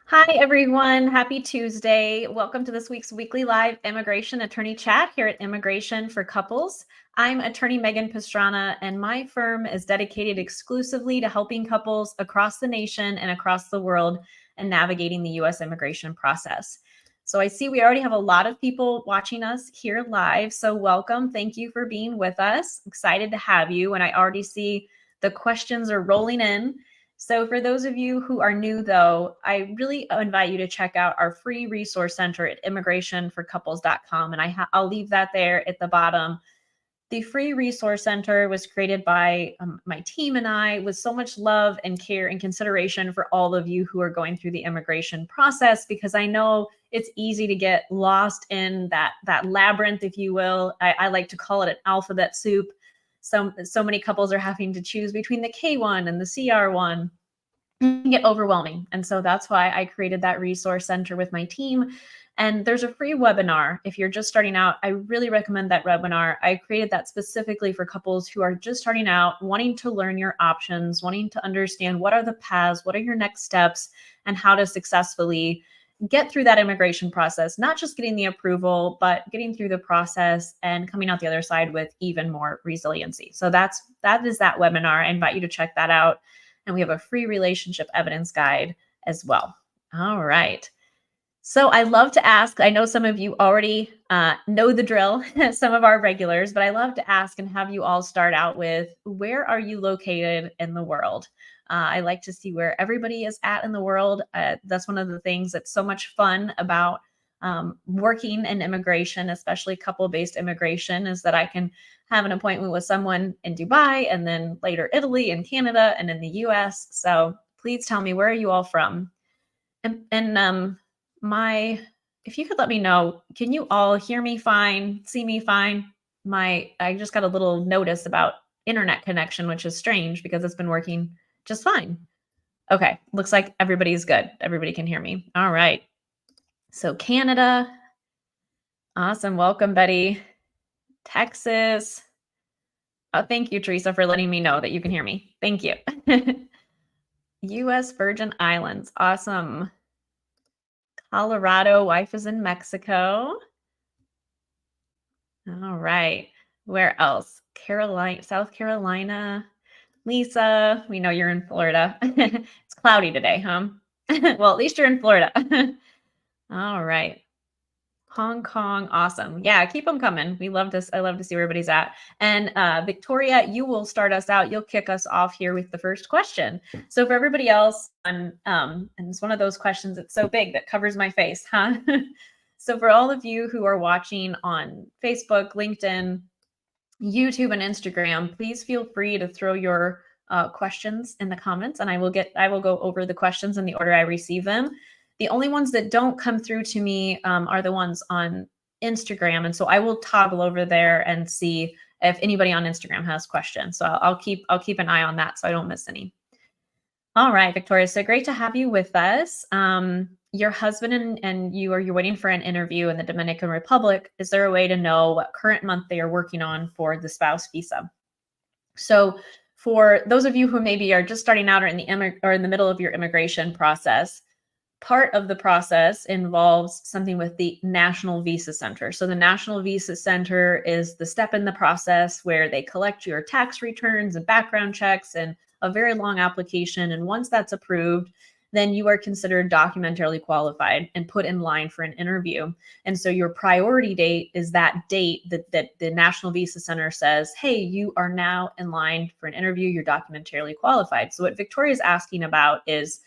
Hi, everyone. Happy Tuesday. Welcome to this week's weekly live immigration attorney chat here at Immigration for Couples. I'm attorney Megan Pastrana, and my firm is dedicated exclusively to helping couples across the nation and across the world and navigating the U.S. immigration process. So I see we already have a lot of people watching us here live. So welcome. Thank you for being with us. Excited to have you. And I already see the questions are rolling in. So for those of you who are new, though, I really invite you to check out our free resource center at immigrationforcouples.com. And I'll leave that there at the bottom. The free resource center was created by my team and I with so much love and care and consideration for all of you who are going through the immigration process, because I know it's easy to get lost in that labyrinth, if you will. I like to call it an alphabet soup. So many couples are having to choose between the K1 and the CR1. It can get overwhelming. And so that's why I created that resource center with my team. And there's a free webinar. If you're just starting out, I really recommend that webinar. I created that specifically for couples who are just starting out, wanting to learn your options, wanting to understand what are the paths, what are your next steps, and how to successfully get through that immigration process, not just getting the approval, but getting through the process and coming out the other side with even more resiliency. So that is that webinar. I invite you to check that out. And we have a free relationship evidence guide as well. All right. So I love to ask, I know some of you already know the drill, some of our regulars, but I love to ask and have you all start out with, where are you located in the world? I like to see where everybody is at in the world. That's one of the things that's so much fun about working in immigration, especially couple-based immigration, is that I can have an appointment with someone in Dubai and then later Italy and Canada and in the US. So please tell me, where are you all from? And if you could let me know, can you all hear me fine, see me fine? I just got a little notice about internet connection, which is strange because it's been working just fine. Okay, looks like everybody's good. Everybody can hear me. All right. So Canada. Awesome. Welcome, Betty. Texas. Oh, thank you, Teresa, for letting me know that you can hear me. Thank you. US Virgin Islands. Awesome. Colorado. Wife is in Mexico. All right. Where else? South Carolina. Lisa, we know you're in Florida. It's cloudy today, huh? Well, at least you're in Florida. All right. Hong Kong. Awesome. Yeah, keep them coming. I love to see where everybody's at. And Victoria, you will start us out. You'll kick us off here with the first question. So for everybody else, and it's one of those questions that's so big that covers my face, huh? So for all of you who are watching on Facebook, LinkedIn, YouTube, and Instagram, please feel free to throw your questions in the comments, and I will go over the questions in the order I receive them. The only ones that don't come through to me are the ones on Instagram, and so I will toggle over there and see if anybody on Instagram has questions. So I'll keep an eye on that so I don't miss any. All right, Victoria. So great to have you with us. Your husband and you're waiting for an interview in the Dominican Republic. Is there a way to know what current month they are working on for the spouse visa? So for those of you who maybe are just starting out or in the middle of your immigration process, part of the process involves something with the National Visa Center. So the National Visa Center is the step in the process where they collect your tax returns and background checks and a very long application. And once that's approved, then you are considered documentarily qualified and put in line for an interview. And so your priority date is that date that the National Visa Center says, hey, you are now in line for an interview, you're documentarily qualified. So what Victoria is asking about is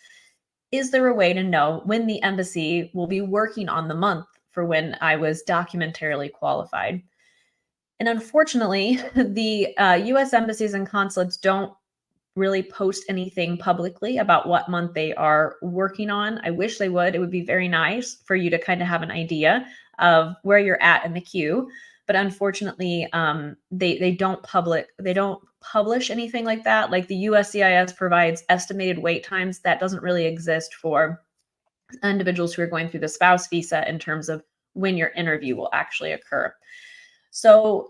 there a way to know when the embassy will be working on the month for when I was documentarily qualified? And unfortunately, the US embassies and consulates don't really post anything publicly about what month they are working on. I wish they would. It would be very nice for you to kind of have an idea of where you're at in the queue. But unfortunately, they don't publish anything like that. Like the USCIS provides estimated wait times. That doesn't really exist for individuals who are going through the spouse visa in terms of when your interview will actually occur. So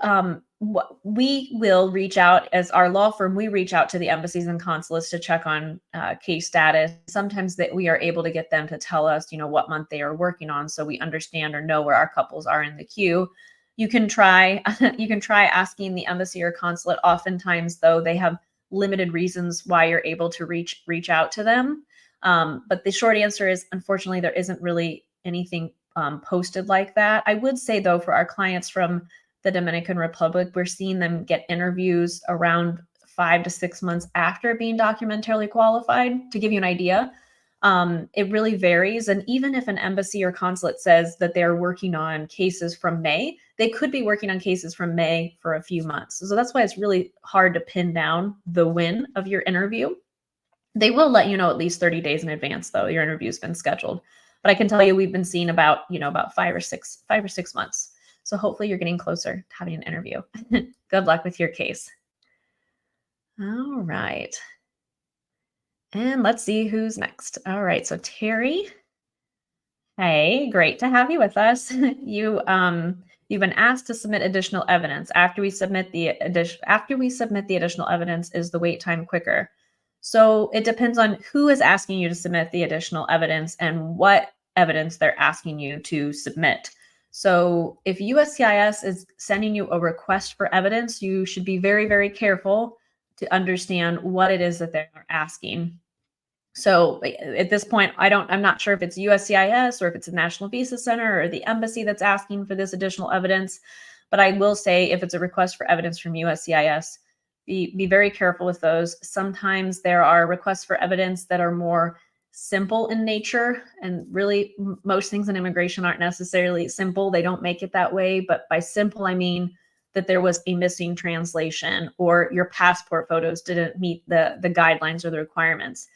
what we will reach out as our law firm, we reach out to the embassies and consulates to check on case status. Sometimes that we are able to get them to tell us, what month they are working on, so we understand or know where our couples are in the queue. You can try, you can try asking the embassy or consulate. Oftentimes, though, they have limited reasons why you're able to reach out to them. But the short answer is, unfortunately, there isn't really anything posted like that. I would say, though, for our clients from the Dominican Republic, we're seeing them get interviews around 5 to 6 months after being documentarily qualified. To give you an idea, it really varies. And even if an embassy or consulate says that they're working on cases from May, they could be working on cases from May for a few months. So that's why it's really hard to pin down the when of your interview. They will let you know at least 30 days in advance, though, your interview's been scheduled. But I can tell you we've been seeing about 5 or 6 months. So hopefully you're getting closer to having an interview. Good luck with your case. All right. And let's see who's next. All right. So Terry. Hey, great to have you with us. You've been asked to submit additional evidence. After we submit the additional evidence, is the wait time quicker? So it depends on who is asking you to submit the additional evidence and what evidence they're asking you to submit. So if USCIS is sending you a request for evidence, you should be very, very careful to understand what it is that they're asking. So at this point, I'm not sure if it's USCIS or if it's the National Visa Center or the embassy that's asking for this additional evidence. But I will say, if it's a request for evidence from USCIS, be very careful with those. Sometimes there are requests for evidence that are more simple in nature, and really most things in immigration aren't necessarily simple. They don't make it that way. But by simple, I mean that there was a missing translation or your passport photos didn't meet the guidelines or the requirements.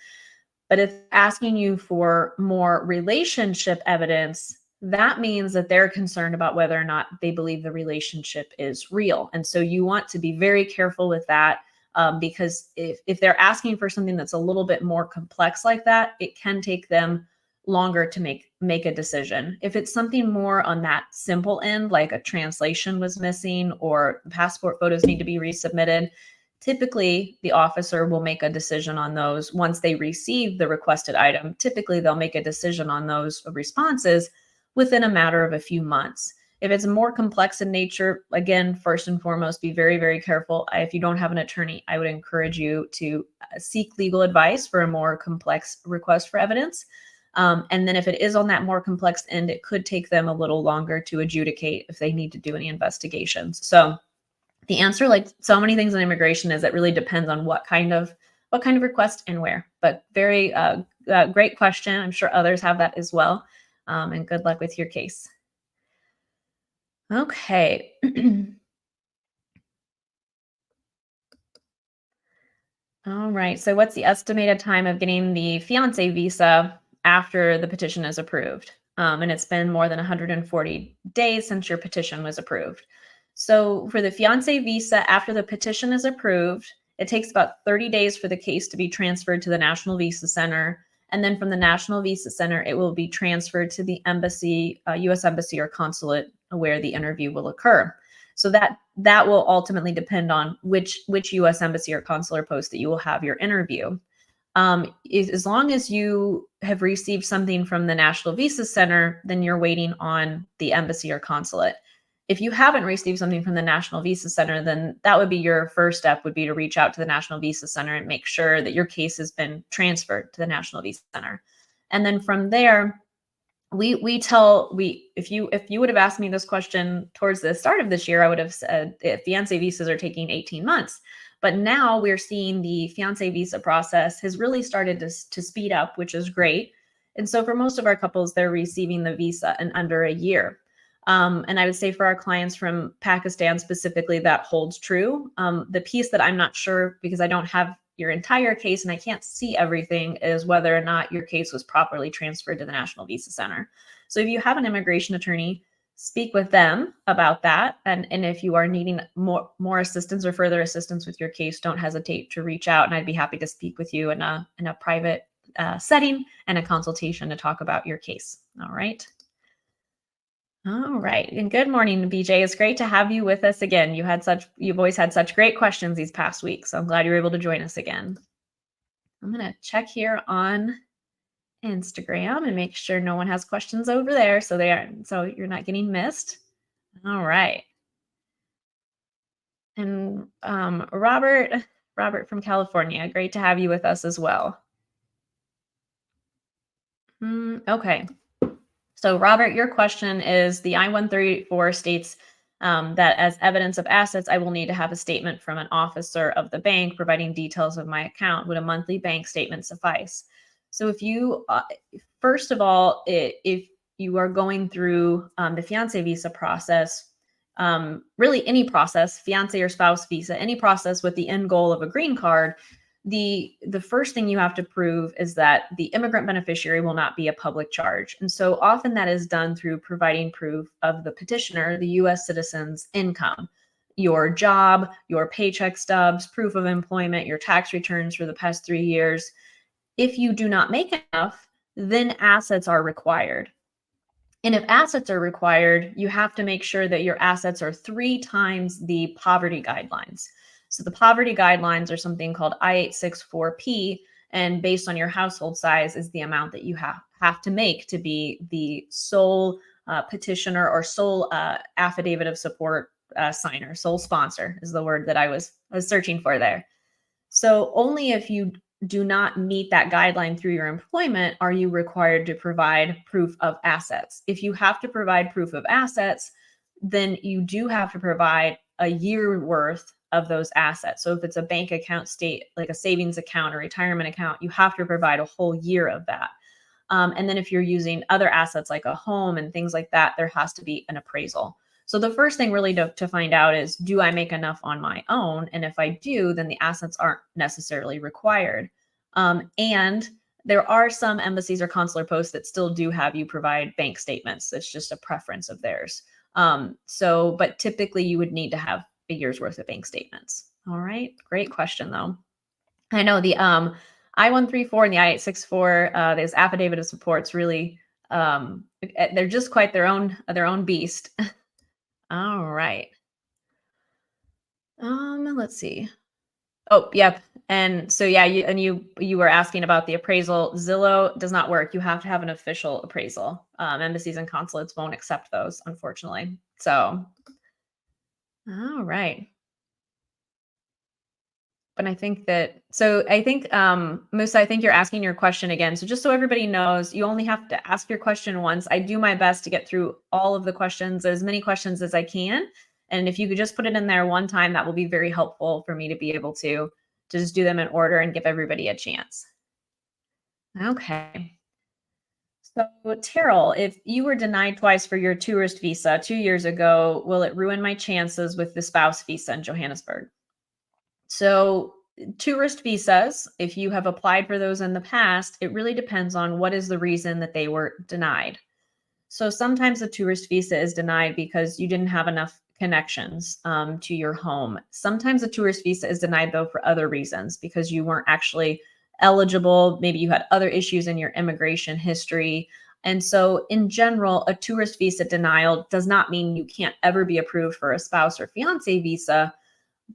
But if asking you for more relationship evidence, that means that they're concerned about whether or not they believe the relationship is real. And so you want to be very careful with that, because if they're asking for something that's a little bit more complex like that, it can take them longer to make a decision. If it's something more on that simple end, like a translation was missing or passport photos need to be resubmitted, typically the officer will make a decision on those once they receive the requested item. Typically they'll make a decision on those responses within a matter of a few months. If it's more complex in nature, again, first and foremost, be very, very careful. If you don't have an attorney, I would encourage you to seek legal advice for a more complex request for evidence. And then if it is on that more complex end, it could take them a little longer to adjudicate if they need to do any investigations. So the answer, like so many things in immigration, is it really depends on what kind of request and where. But very great question. I'm sure others have that as well. And good luck with your case. Okay. All right. So what's the estimated time of getting the fiance visa after the petition is approved? And it's been more than 140 days since your petition was approved. So for the fiance visa, after the petition is approved, it takes about 30 days for the case to be transferred to the National Visa Center. And then from the National Visa Center, it will be transferred to the embassy, U.S. embassy or consulate where the interview will occur. So that will ultimately depend on which U.S. embassy or consular post that you will have your interview. As long as you have received something from the National Visa Center, then you're waiting on the embassy or consulate. If you haven't received something from the National Visa Center, then that would be your first step, would be to reach out to the National Visa Center and make sure that your case has been transferred to the National Visa Center. And then from there, if you would have asked me this question towards the start of this year, I would have said fiancé visas are taking 18 months. But now we're seeing the fiancé visa process has really started to speed up, which is great. And so for most of our couples, they're receiving the visa in under a year. And I would say for our clients from Pakistan specifically, that holds true. The piece that I'm not sure, because I don't have your entire case and I can't see everything, is whether or not your case was properly transferred to the National Visa Center. So if you have an immigration attorney, speak with them about that. And if you are needing more assistance or further assistance with your case, don't hesitate to reach out. And I'd be happy to speak with you in a private setting and a consultation to talk about your case. All right. All right. And good morning, BJ. It's great to have you with us again. You've always had such great questions these past weeks. So I'm glad you were able to join us again. I'm going to check here on Instagram and make sure no one has questions over there so you're not getting missed. All right. And Robert from California, great to have you with us as well. Okay. So, Robert, your question is the I-134 states that as evidence of assets, I will need to have a statement from an officer of the bank providing details of my account. Would a monthly bank statement suffice? So, if you, first of all, if you are going through the fiance visa process, really any process, fiance or spouse visa, any process with the end goal of a green card, the first thing you have to prove is that the immigrant beneficiary will not be a public charge. And so often that is done through providing proof of the petitioner, the US citizen's income, your job, your paycheck stubs, proof of employment, your tax returns for the past 3 years. If you do not make enough, then assets are required. And if assets are required, you have to make sure that your assets are 3 times the poverty guidelines. So the poverty guidelines are something called I-864P, and based on your household size is the amount that you have to make to be the sole petitioner or sole affidavit of support signer. Sole sponsor is the word that I was searching for there. So only if you do not meet that guideline through your employment are you required to provide proof of assets. If you have to provide proof of assets, then you do have to provide a year worth of those assets. So if it's a bank account like a savings account or retirement account, you have to provide a whole year of that. And then if you're using other assets like a home and things like that, there has to be an appraisal. So the first thing really to find out is, do I make enough on my own? And if I do, then the assets aren't necessarily required. And there are some embassies or consular posts that still do have you provide bank statements. It's just a preference of theirs. But typically you would need to have a year's worth of bank statements. All right. Great question though. I know the I-134 and the I-864, those affidavit of supports really, they're just quite their own beast. All right. Let's see. Oh, yep. And so yeah, you were asking about the appraisal. Zillow does not work. You have to have an official appraisal. Embassies and consulates won't accept those, unfortunately. So, all right. But I think Musa, I think you're asking your question again. So just so everybody knows, you only have to ask your question once. I do my best to get through all of the questions, as many questions as I can. And if you could just put it in there one time, that will be very helpful for me to be able to just do them in order and give everybody a chance. Okay. So Terrell, if you were denied twice for your tourist visa 2 years ago, will it ruin my chances with the spouse visa in Johannesburg? So tourist visas, if you have applied for those in the past, it really depends on what is the reason that they were denied. So sometimes a tourist visa is denied because you didn't have enough connections to your home. Sometimes a tourist visa is denied though for other reasons, because you weren't actually eligible. Maybe you had other issues in your immigration history. And so in general, a tourist visa denial does not mean you can't ever be approved for a spouse or fiance visa.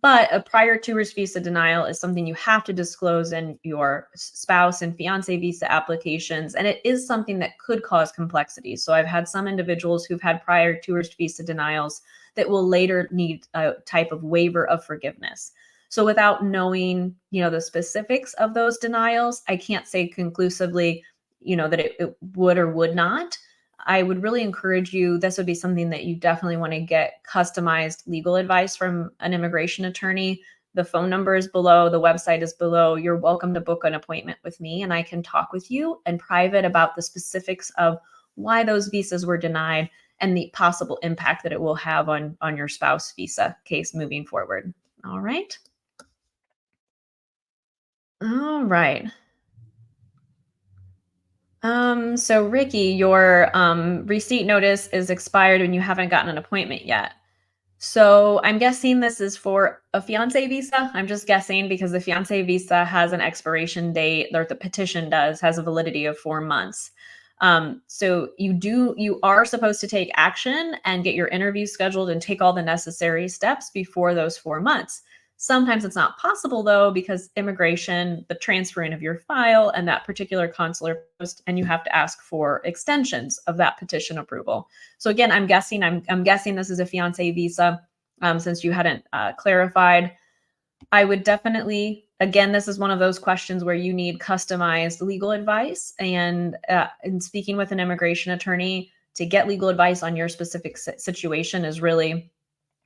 But a prior tourist visa denial is something you have to disclose in your spouse and fiance visa applications. And it is something that could cause complexities. So I've had some individuals who've had prior tourist visa denials that will later need a type of waiver of forgiveness. So without knowing, the specifics of those denials, I can't say conclusively, that it would or would not. I would really encourage you, this would be something that you definitely want to get customized legal advice from an immigration attorney. The phone number is below, the website is below. You're welcome to book an appointment with me and I can talk with you in private about the specifics of why those visas were denied and the possible impact that it will have on your spouse visa case moving forward. All right. All right. So Ricky, your receipt notice is expired and you haven't gotten an appointment yet. So I'm guessing this is for a fiance visa. I'm just guessing because the fiance visa has an expiration date, or the petition has a validity of 4 months. So you are supposed to take action and get your interview scheduled and take all the necessary steps before those 4 months. Sometimes it's not possible though, because immigration, the transferring of your file and that particular consular post, and you have to ask for extensions of that petition approval. So again, I'm guessing this is a fiancé visa, since you hadn't clarified. I would definitely, again, this is one of those questions where you need customized legal advice, and speaking with an immigration attorney to get legal advice on your specific situation is really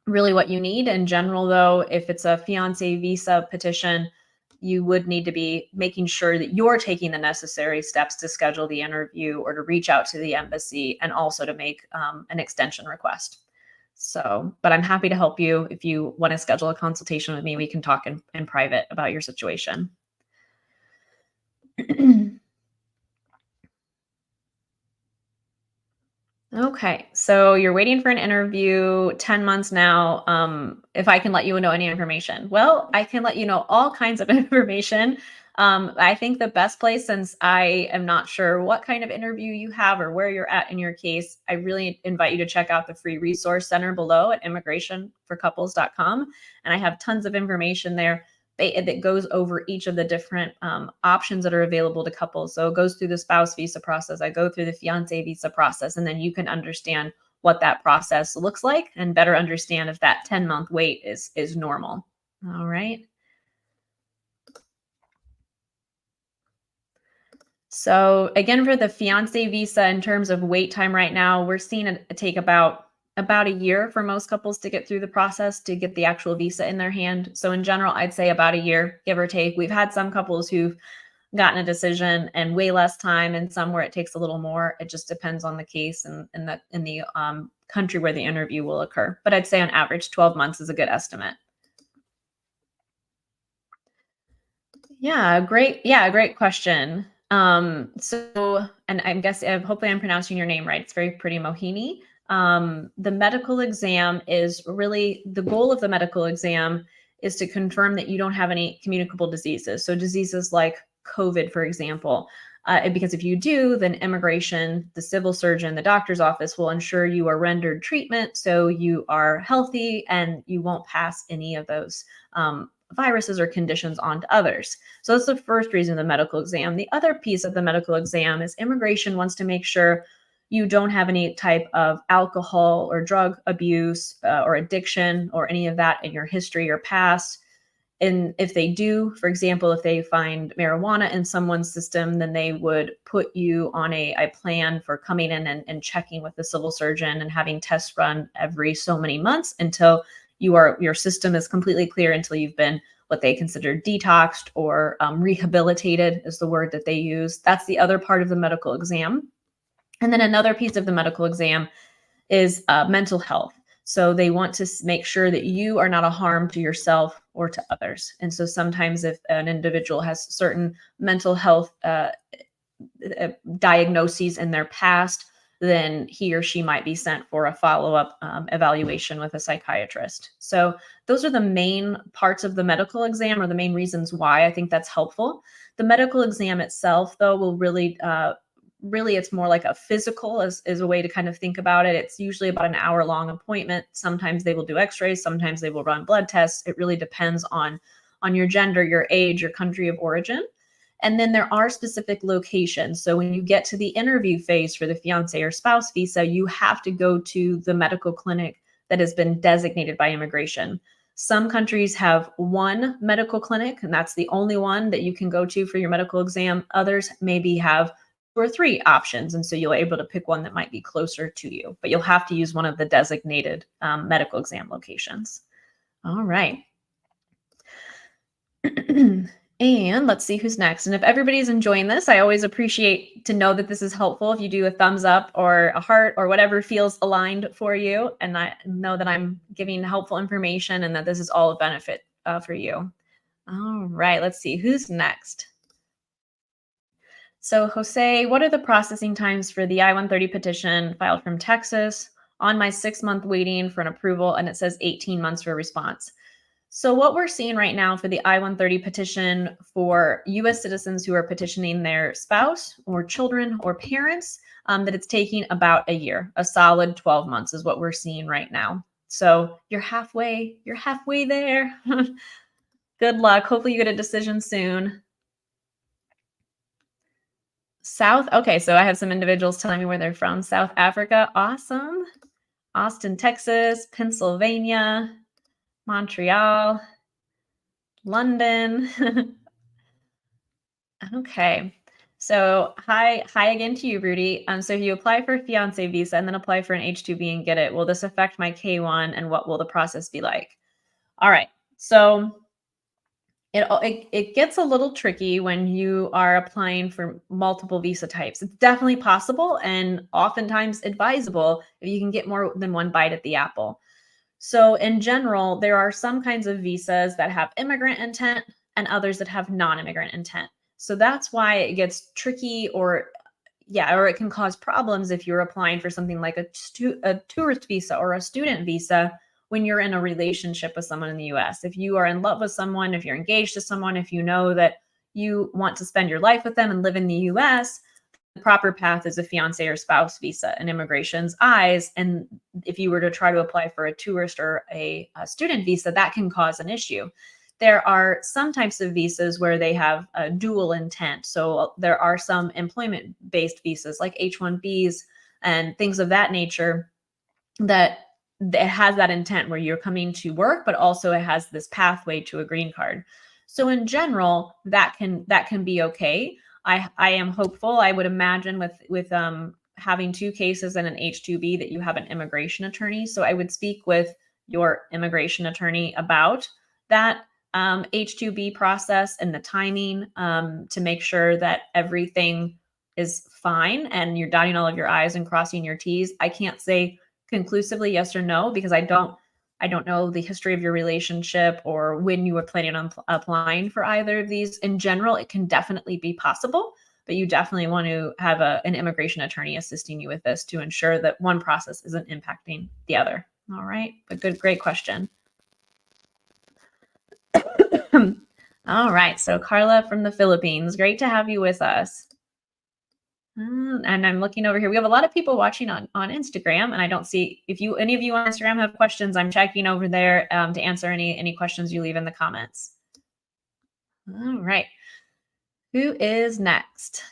what you need. In general, though, if it's a fiancé visa petition, you would need to be making sure that you're taking the necessary steps to schedule the interview or to reach out to the embassy, and also to make an extension request. So, but I'm happy to help you. If you want to schedule a consultation with me, we can talk in private about your situation. Okay, so you're waiting for an interview 10 months now. If I can let you know any information. Well, I can let you know all kinds of information. I think the best place, since I am not sure what kind of interview you have or where you're at in your case, I really invite you to check out the free resource center below at immigrationforcouples.com. And I have tons of information there that goes over each of the different options that are available to couples. So it goes through the spouse visa process. I go through the fiancé visa process, and then you can understand what that process looks like and better understand if that 10-month wait is normal. All right. So again, for the fiancé visa, in terms of wait time right now, we're seeing it take about a year for most couples to get through the process to get the actual visa in their hand. So in general, I'd say about a year, give or take. We've had some couples who've gotten a decision in way less time, and some where it takes a little more. It just depends on the case and in the country where the interview will occur. But I'd say on average, 12 months is a good estimate. Great question. So, and I'm guessing, hopefully I'm pronouncing your name right. It's very pretty, Mohini. The medical exam is really, the goal of the medical exam is to confirm that you don't have any communicable diseases. So diseases like COVID, for example, because if you do, then immigration, the civil surgeon, the doctor's office will ensure you are rendered treatment so you are healthy and you won't pass any of those viruses or conditions on to others. So that's the first reason, the medical exam. The other piece of the medical exam is immigration wants to make sure you don't have any type of alcohol or drug abuse or addiction or any of that in your history or past. And if they do, for example, if they find marijuana in someone's system, then they would put you on a plan for coming in and checking with the civil surgeon and having tests run every so many months until your system is completely clear, until you've been what they consider detoxed or rehabilitated is the word that they use. That's the other part of the medical exam. And then another piece of the medical exam is mental health. So they want to make sure that you are not a harm to yourself or to others. And so sometimes if an individual has certain mental health diagnoses in their past, then he or she might be sent for a follow-up evaluation with a psychiatrist. So those are the main parts of the medical exam, or the main reasons why I think that's helpful. The medical exam itself, though, will really, it's more like a physical is a way to kind of think about it. It's usually about an hour-long appointment. Sometimes they will do x-rays, sometimes they will run blood tests. It really depends on your gender, your age, your country of origin. And then there are specific locations. So when you get to the interview phase for the fiancé or spouse visa, you have to go to the medical clinic that has been designated by immigration. Some countries have one medical clinic, and that's the only one that you can go to for your medical exam. Others maybe have 2 or 3 options, and so you're able to pick one that might be closer to you. But you'll have to use one of the designated medical exam locations. All right. And let's see who's next. And if everybody's enjoying this, I always appreciate to know that this is helpful. If you do a thumbs up or a heart or whatever feels aligned for you, and I know that I'm giving helpful information and that this is all a benefit for you. All right, let's see who's next. So Jose, what are the processing times for the I-130 petition filed from Texas on my 6-month waiting for an approval? And it says 18 months for a response. So what we're seeing right now for the I-130 petition for U.S. citizens who are petitioning their spouse or children or parents, that it's taking about a year, a solid 12 months is what we're seeing right now. So you're halfway there. Good luck. Hopefully you get a decision soon. Okay, so I have some individuals telling me where they're from. South Africa, awesome. Austin, Texas, Pennsylvania, Montreal, London. Okay. So hi again to you, Rudy. So if you apply for a fiance visa and then apply for an H-2B and get it, will this affect my K-1 and what will the process be like? All right. So it gets a little tricky when you are applying for multiple visa types. It's definitely possible and oftentimes advisable if you can get more than one bite at the apple. So in general, there are some kinds of visas that have immigrant intent and others that have non-immigrant intent. So that's why it gets tricky or it can cause problems if you're applying for something like a tourist visa or a student visa when you're in a relationship with someone in the US. If you are in love with someone, if you're engaged to someone, if you know that you want to spend your life with them and live in the US, the proper path is a fiance or spouse visa in immigration's eyes. And if you were to try to apply for a tourist or a student visa, that can cause an issue. There are some types of visas where they have a dual intent. So there are some employment-based visas like H-1Bs and things of that nature that it has that intent where you're coming to work, but also it has this pathway to a green card. So in general, that can be okay. I am hopeful. I would imagine with having two cases and an H-2B that you have an immigration attorney. So I would speak with your immigration attorney about that H-2B process and the timing to make sure that everything is fine and you're dotting all of your I's and crossing your T's. I can't say conclusively yes or no because I don't know the history of your relationship or when you were planning on applying for either of these. In general, it can definitely be possible, but you definitely want to have an immigration attorney assisting you with this to ensure that one process isn't impacting the other. All right, but great question. All right, so Carla from the Philippines, great to have you with us. And I'm looking over here. We have a lot of people watching on Instagram, and I don't see if any of you on Instagram have questions. I'm checking over there to answer any questions you leave in the comments. All right. Who is next?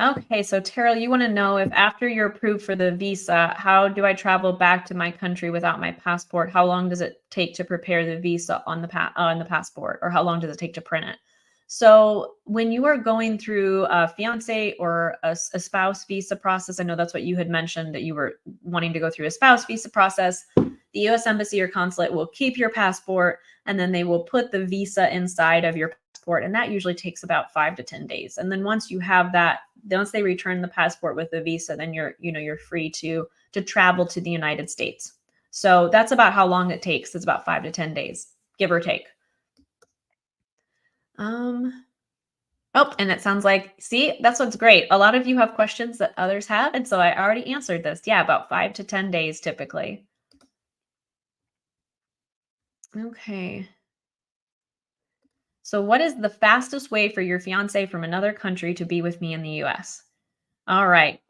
Okay, so Terrell, you want to know if after you're approved for the visa, how do I travel back to my country without my passport? How long does it take to prepare the visa on the passport, or how long does it take to print it? So when you are going through a fiance or a spouse visa process, I know that's what you had mentioned that you were wanting to go through a spouse visa process. The U.S. Embassy or consulate will keep your passport, and then they will put the visa inside of your passport, and that usually takes about 5 to 10 days. And then once you have that, once they return the passport with the visa, then you're free to travel to the United States. So that's about how long it takes. It's about 5 to 10 days, give or take. Oh, and it sounds like, see, that's what's great. A lot of you have questions that others have, and so I already answered this. Yeah, about 5 to 10 days typically. Okay. So what is the fastest way for your fiance from another country to be with me in the US? All right.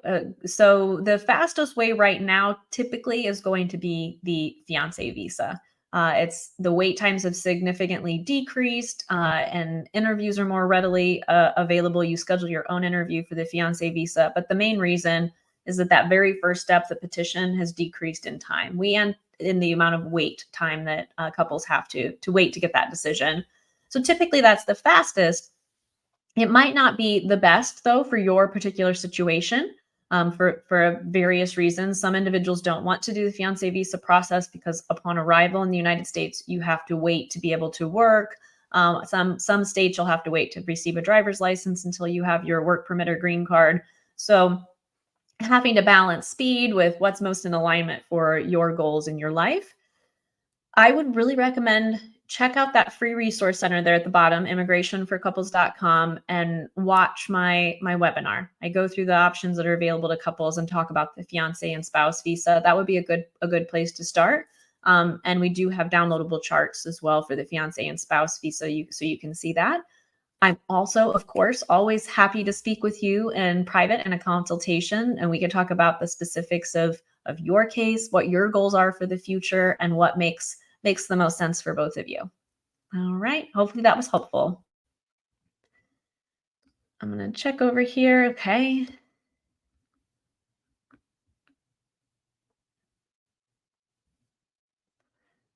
So the fastest way right now typically is going to be the fiance visa. It's the wait times have significantly decreased and interviews are more readily available. You schedule your own interview for the fiance visa. But the main reason is that very first step, the petition, has decreased in time. We end in the amount of wait time that couples have to wait to get that decision. So typically that's the fastest. It might not be the best, though, for your particular situation for various reasons. Some individuals don't want to do the fiancé visa process because upon arrival in the United States, you have to wait to be able to work. Some states you'll have to wait to receive a driver's license until you have your work permit or green card. So having to balance speed with what's most in alignment for your goals in your life. I would really recommend check out that free resource center there at the bottom, immigrationforcouples.com, and watch my webinar. I go through the options that are available to couples and talk about the fiance and spouse visa. That would be a good place to start. And we do have downloadable charts as well for the fiance and spouse visa, so you can see that. I'm also, of course, always happy to speak with you in private in a consultation, and we can talk about the specifics of your case, what your goals are for the future, and what makes the most sense for both of you. All right. Hopefully that was helpful. I'm going to check over here. Okay.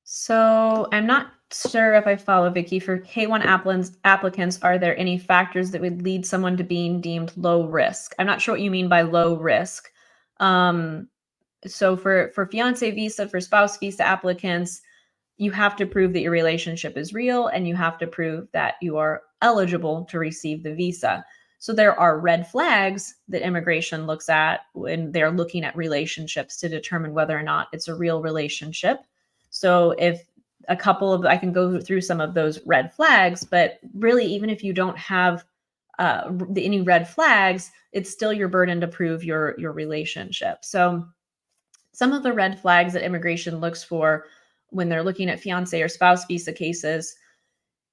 So I'm not sure if I follow Vicky. For K1 applicants, are there any factors that would lead someone to being deemed low risk? I'm not sure what you mean by low risk. So for fiance visa, for spouse visa applicants, you have to prove that your relationship is real, and you have to prove that you are eligible to receive the visa. So there are red flags that immigration looks at when they're looking at relationships to determine whether or not it's a real relationship. So if I can go through some of those red flags, but really, even if you don't have any red flags, it's still your burden to prove your relationship. So some of the red flags that immigration looks for when they're looking at fiance or spouse visa cases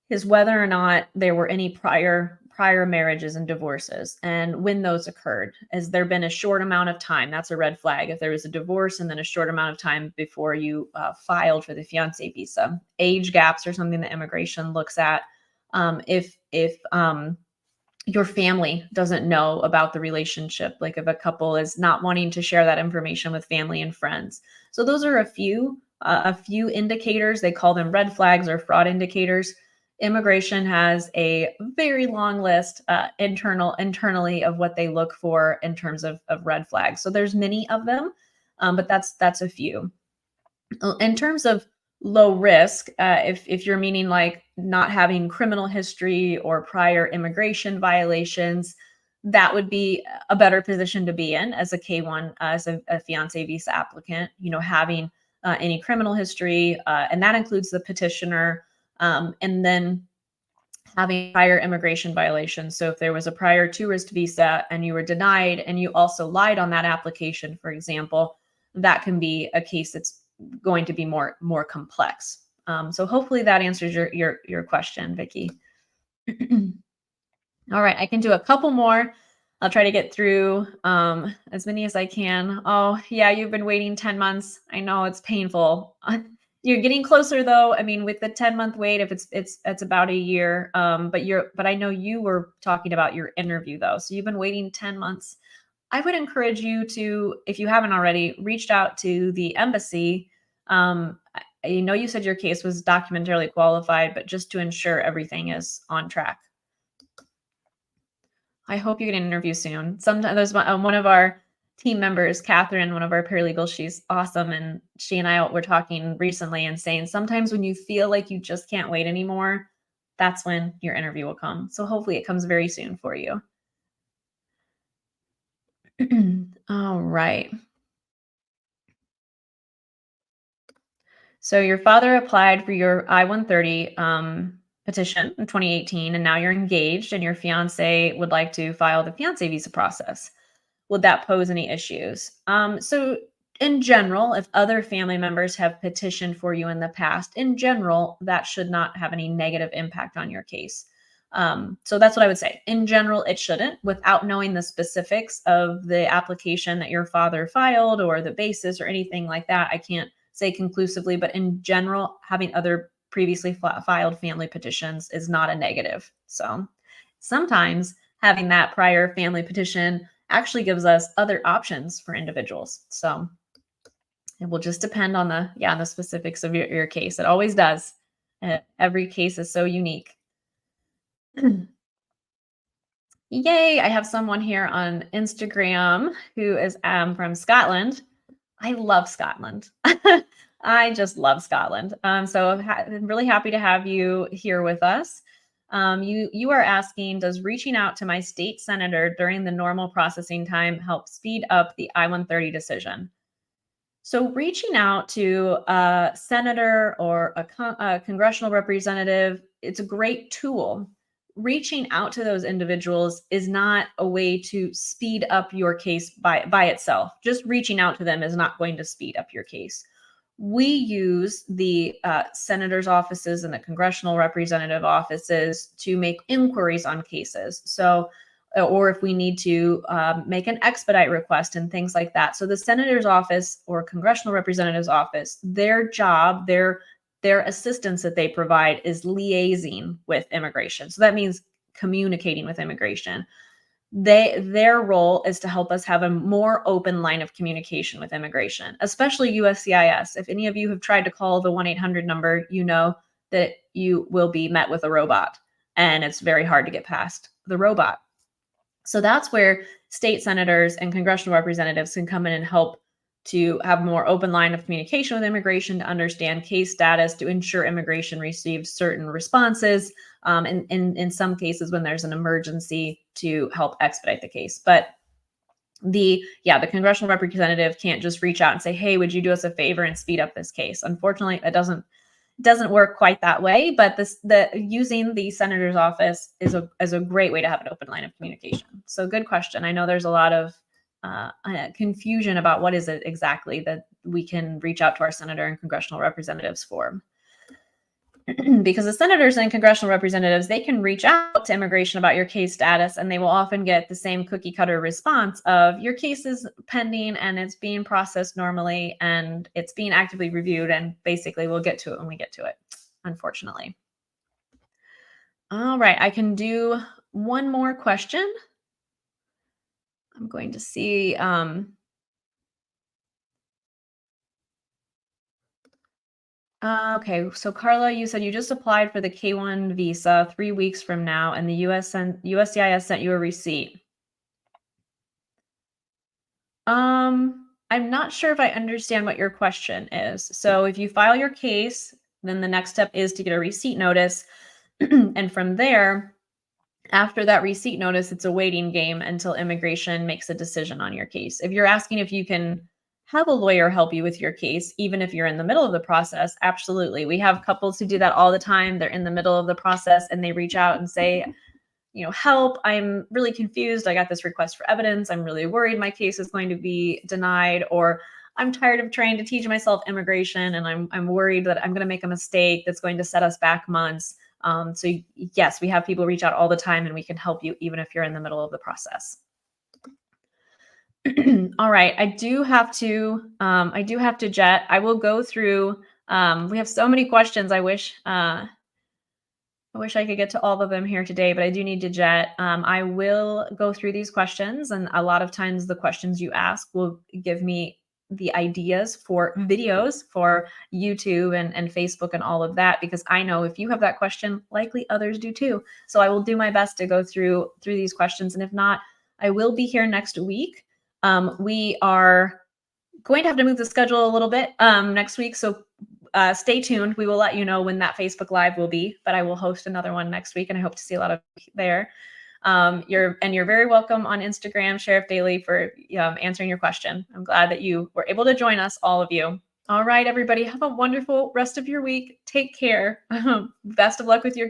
is whether or not there were any prior marriages and divorces, and when those occurred. Has there been a short amount of time? That's a red flag. If there was a divorce and then a short amount of time before you filed for the fiance visa. Age gaps are something that immigration looks at. If your family doesn't know about the relationship, like if a couple is not wanting to share that information with family and friends. So those are a few indicators. They call them red flags or fraud indicators. Immigration has a very long list internally of what they look for in terms of red flags. So there's many of them, but that's a few. In terms of low risk, if you're meaning like not having criminal history or prior immigration violations, that would be a better position to be in as a K1, as a fiance visa applicant, having any criminal history, and that includes the petitioner, and then having prior immigration violations. So if there was a prior tourist visa and you were denied and you also lied on that application, for example, that can be a case that's going to be more complex. So hopefully that answers your question, Vicky. All right, I can do a couple more. I'll try to get through as many as I can. Oh yeah, you've been waiting 10 months. I know it's painful. You're getting closer though. I mean, with the 10-month wait, if it's about a year. But I know you were talking about your interview though. So you've been waiting 10 months. I would encourage you to, if you haven't already, reached out to the embassy. You said your case was documentarily qualified, but just to ensure everything is on track. I hope you get an interview soon. Sometimes there's one of our team members, Catherine, one of our paralegals, she's awesome. And she and I were talking recently and saying, sometimes when you feel like you just can't wait anymore, that's when your interview will come. So hopefully it comes very soon for you. All right. So your father applied for your I-130 petition in 2018, and now you're engaged and your fiance would like to file the fiance visa process. Would that pose any issues? So in general, if other family members have petitioned for you in the past, in general, that should not have any negative impact on your case. So that's what I would say. In general, it shouldn't. Without knowing the specifics of the application that your father filed or the basis or anything like that, I can't say conclusively, but in general, having other previously filed family petitions is not a negative. So sometimes having that prior family petition actually gives us other options for individuals. So it will just depend on the specifics of your case. It always does. Every case is so unique. Yay, I have someone here on Instagram who is from Scotland. I love Scotland. I just love Scotland. So I'm really happy to have you here with us. You are asking, does reaching out to my state senator during the normal processing time help speed up the I-130 decision? So reaching out to a senator or a congressional representative, it's a great tool. Reaching out to those individuals is not a way to speed up your case by itself. Just reaching out to them is not going to speed up your case. We use the senator's offices and the congressional representative offices to make inquiries on cases. So or if we need to make an expedite request and things like that. So the senator's office or congressional representative's office, their job, their assistance that they provide is liaising with immigration. So that means communicating with immigration. Their role is to help us have a more open line of communication with immigration, especially USCIS. If any of you have tried to call the 1-800 number, you know that you will be met with a robot, and it's very hard to get past the robot. So that's where state senators and congressional representatives can come in and help to have more open line of communication with immigration, to understand case status, to ensure immigration receives certain responses, and in some cases when there's an emergency, to help expedite the case. But the congressional representative can't just reach out and say, hey, would you do us a favor and speed up this case? Unfortunately, it doesn't work quite that way, but using the senator's office is a great way to have an open line of communication. So good question. I know there's a lot of confusion about what is it exactly that we can reach out to our senator and congressional representatives for. Because the senators and congressional representatives, they can reach out to immigration about your case status, and they will often get the same cookie cutter response of your case is pending and it's being processed normally and it's being actively reviewed, and basically we'll get to it when we get to it, unfortunately. All right, I can do one more question. I'm going to see. Okay, so Carla, you said you just applied for the K-1 visa 3 weeks from now, and the USCIS sent you a receipt. I'm not sure if I understand what your question is. So if you file your case, then the next step is to get a receipt notice. And from there, after that receipt notice, it's a waiting game until immigration makes a decision on your case. If you're asking if you can have a lawyer help you with your case, even if you're in the middle of the process, absolutely. We have couples who do that all the time. They're in the middle of the process and they reach out and say, help, I'm really confused. I got this request for evidence. I'm really worried my case is going to be denied, or I'm tired of trying to teach myself immigration and I'm worried that I'm going to make a mistake that's going to set us back months. So yes, we have people reach out all the time and we can help you even if you're in the middle of the process. All right, I do have to jet. I will go through, we have so many questions. I wish I could get to all of them here today, but I do need to jet. I will go through these questions, and a lot of times the questions you ask will give me the ideas for videos for YouTube and Facebook and all of that, because I know if you have that question, likely others do too. So I will do my best to go through these questions, and if not, I will be here next week. We are going to have to move the schedule a little bit next week, so stay tuned. We will let you know when that Facebook Live will be, but I will host another one next week, and I hope to see a lot of you there. You're very welcome on Instagram, Sheriff Daily, for answering your question. I'm glad that you were able to join us, all of you. All right, everybody, have a wonderful rest of your week. Take care. Best of luck with your